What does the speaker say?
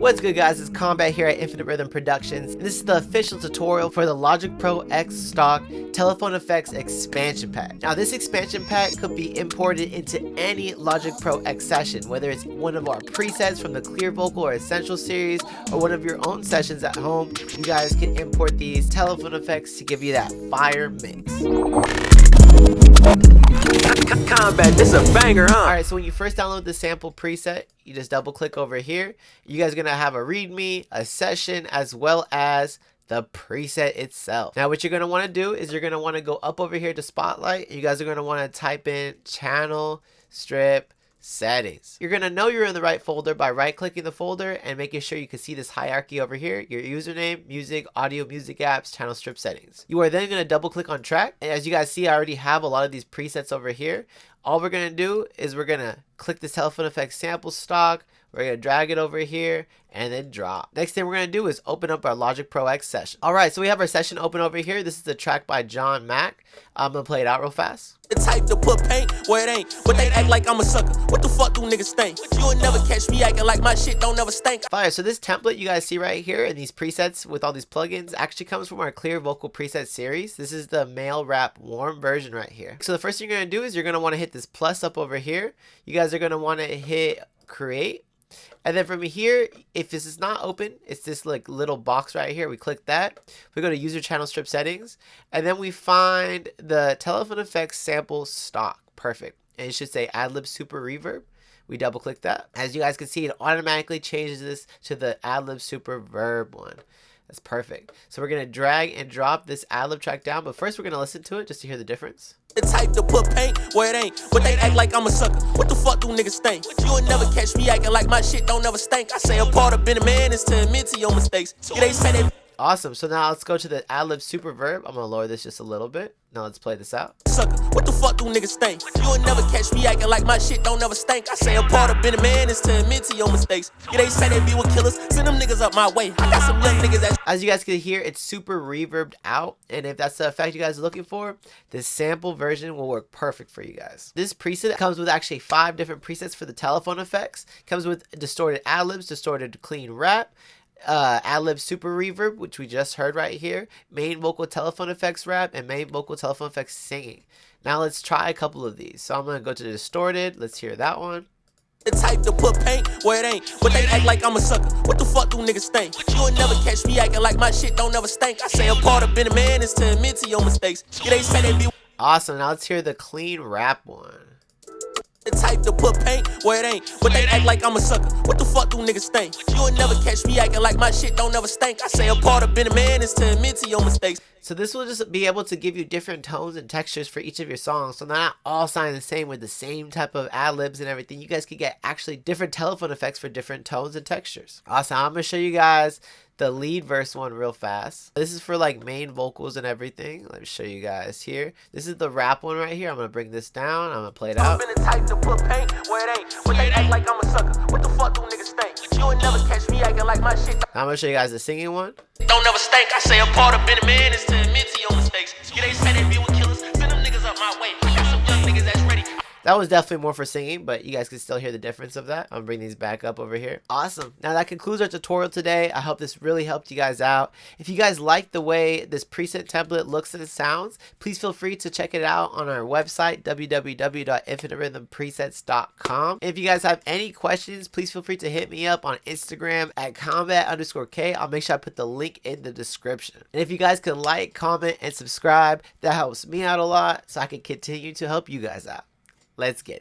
What's good, guys? It's Combat here at Infinite Rhythm Productions, and this is the official tutorial for the Logic Pro X Stock Telephone Effects Expansion Pack. Now, this expansion pack could be imported into any Logic Pro X session, whether it's one of our presets from the Clear Vocal or Essential series, or one of your own sessions at home. You guys can import these telephone effects to give you that fire mix. Combat, this a banger, huh? Alright, so when you first download the sample preset, you just double click over here. You guys are going to have a readme, a session, as well as the preset itself. Now what you're going to want to do is you're going to want to go up over here to Spotlight. You guys are going to want to type in channel strip settings. You're going to know you're in the right folder by right clicking the folder and making sure you can see this hierarchy over here: your username, music, audio, music apps, channel strip settings. You are then going to double click on track, and as you guys see, I already have a lot of these presets over here. All we're going to do is we're going to click this telephone effects sample stock. We're going to drag it over here and then drop. Next thing we're going to do is open up our Logic Pro X session. Alright, so we have our session open over here. This is the track by John Mack. I'm going to play it out real fast. The type to put paint where it ain't, but they act like I'm a sucker. What the fuck do niggas think? You will never catch me acting like my shit don't never stink. Fire. So this template you guys see right here and these presets with all these plugins actually comes from our Clear Vocal preset series. This is the male rap warm version right here. So the first thing you're going to do is you're going to want to hit this plus up over here. You guys are going to want to hit create. And then from here, if this is not open, it's this like little box right here. We click that. We go to user channel strip settings, and then we find the telephone effects sample stock. Perfect. And it should say AdLib Super Reverb. We double click that. As you guys can see, it automatically changes this to the AdLib Super Verb one. That's perfect. So we're gonna drag and drop this AdLib track down, but first we're gonna listen to it just to hear the difference. The type to put paint where it ain't, but they act like I'm a sucker. What the fuck do niggas think? You will never catch me acting like my shit don't never stink. I say a part of being a man is to admit to your mistakes. Yeah, they say that. Awesome. So now let's go to the AdLib Super Verb. I'm gonna lower this just a little bit. Now let's play this out. Sucker. What the fuck do niggas think? You will never catch me acting like my shit don't never stink. I say a part of being a man is to admit to your mistakes. Yeah, they say they be with killers. Send them niggas up my way. I got some young niggas that. As you guys can hear, it's super reverbed out, and if that's the effect you guys are looking for, this sample version will work perfect for you guys. This preset comes with actually 5 different presets for the telephone effects. It comes with distorted ad-libs, distorted clean rap, AdLib Super Reverb, which we just heard right here, main vocal telephone effects rap, and main vocal telephone effects singing. Now let's try a couple of these. So I'm going to go to the distorted. Let's hear that one. The type to put paint where it ain't, but they act like I'm a sucker. What the fuck do niggas think? You will never catch me acting like my shit don't never stink. I say a part of being a man is to admit to your mistakes. Yeah, they say they be. Awesome. Now let's hear the clean rap one. The type to put paint where it ain't, but they act like I'm a sucker. What the fuck do niggas think? You will never catch me acting like my shit don't never stink. I say a part of being a man is to admit to your mistakes. So this will just be able to give you different tones and textures for each of your songs. So they're not all sounding the same with the same type of ad-libs and everything. You guys can get actually different telephone effects for different tones and textures. Awesome. I'm going to show you guys the lead verse one real fast. This is for like main vocals and everything. Let me show you guys here. This is the rap one right here. I'm going to bring this down. I'm going to play it out. I'm the type to put paint where it ain't, but they act like I'm a sucker. What the fuck do niggas think? You will never catch me acting like my shit. I'm going to show you guys the singing one. Don't never stink. I say a part of being a man is to admit to your mistakes. Yeah, they say they be with killers. Send them niggas up my way. I got some young niggas that's ready. That was definitely more for singing, but you guys can still hear the difference of that. I'm gonna bring these back up over here. Awesome. Now that concludes our tutorial today. I hope this really helped you guys out. If you guys like the way this preset template looks and sounds, please feel free to check it out on our website, www.infiniterhythmpresets.com. If you guys have any questions, please feel free to hit me up on Instagram at combat_K. I'll make sure I put the link in the description. And if you guys can like, comment, and subscribe, that helps me out a lot so I can continue to help you guys out. Let's get it.